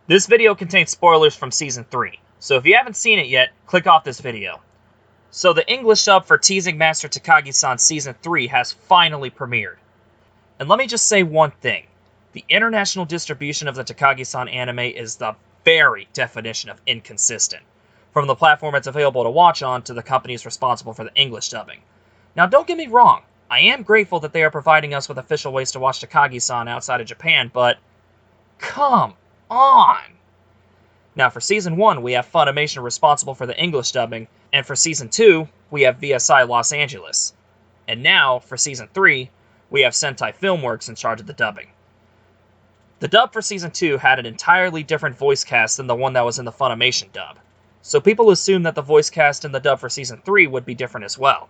This video contains spoilers from Season 3, so if you haven't seen it yet, click off this video. So the English dub for Teasing Master Takagi-San Season 3 has finally premiered. And let me just say one thing. The international distribution of the Takagi-San anime is the very definition of inconsistent, from the platform it's available to watch on to the companies responsible for the English dubbing. Now don't get me wrong, I am grateful that they are providing us with official ways to watch Takagi-San outside of Japan, but come on! Now for Season 1, we have Funimation responsible for the English dubbing, and for Season 2, we have VSI Los Angeles. And now, for Season 3, we have Sentai Filmworks in charge of the dubbing. The dub for Season 2 had an entirely different voice cast than the one that was in the Funimation dub, so people assumed that the voice cast in the dub for Season 3 would be different as well.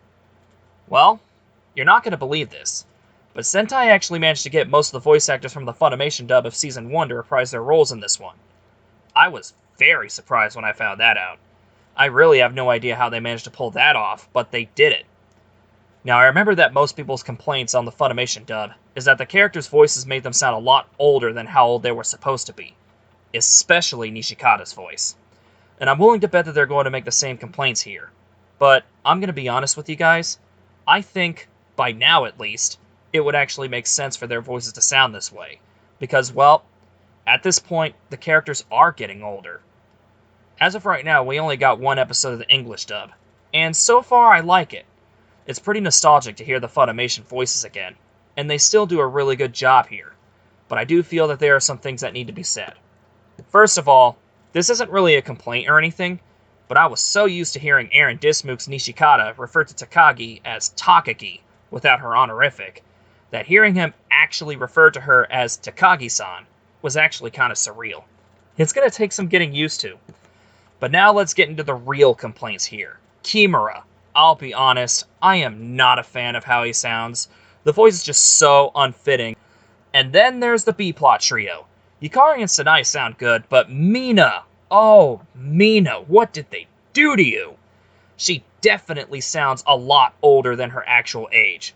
Well, you're not going to believe this, but Sentai actually managed to get most of the voice actors from the Funimation dub of Season 1 to reprise their roles in this one. I was very surprised when I found that out. I really have no idea how they managed to pull that off, but they did it. Now, I remember that most people's complaints on the Funimation dub is that the characters' voices made them sound a lot older than how old they were supposed to be, especially Nishikata's voice. And I'm willing to bet that they're going to make the same complaints here. But I'm going to be honest with you guys, I think, by now at least, it would actually make sense for their voices to sound this way. Because, well, at this point, the characters are getting older. As of right now, we only got one episode of the English dub, and so far I like it. It's pretty nostalgic to hear the Funimation voices again, and they still do a really good job here. But I do feel that there are some things that need to be said. First of all, this isn't really a complaint or anything, but I was so used to hearing Aaron Dismuke's Nishikata refer to Takagi as Takagi without her honorific, that hearing him actually refer to her as Takagi-San was actually kind of surreal. It's going to take some getting used to. But now let's get into the real complaints here. Kimura. I'll be honest, I am not a fan of how he sounds. The voice is just so unfitting. And then there's the B-plot trio. Yukari and Sanai sound good, but Mina, oh, Mina, what did they do to you? She definitely sounds a lot older than her actual age.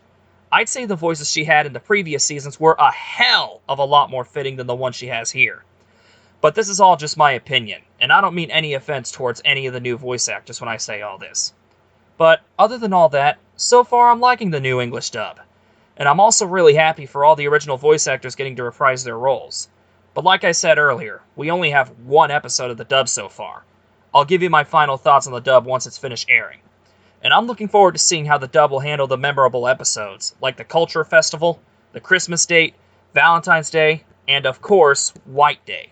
I'd say the voices she had in the previous seasons were a hell of a lot more fitting than the one she has here. But this is all just my opinion, and I don't mean any offense towards any of the new voice actors when I say all this. But other than all that, so far I'm liking the new English dub. And I'm also really happy for all the original voice actors getting to reprise their roles. But like I said earlier, we only have one episode of the dub so far. I'll give you my final thoughts on the dub once it's finished airing. And I'm looking forward to seeing how the dub will handle the memorable episodes, like the Culture Festival, the Christmas date, Valentine's Day, and of course, White Day.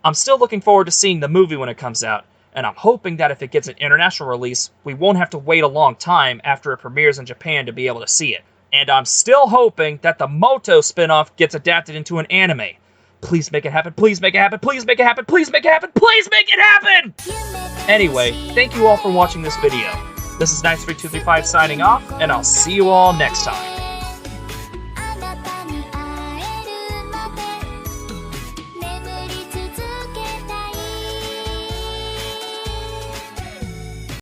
I'm still looking forward to seeing the movie when it comes out, and I'm hoping that if it gets an international release, we won't have to wait a long time after it premieres in Japan to be able to see it. And I'm still hoping that the Moto spin-off gets adapted into an anime. Please make it happen, please make it happen, please make it happen, please make it happen, please make it happen! Anyway, thank you all for watching this video. This is Night3 235 signing off, and I'll see you all next time.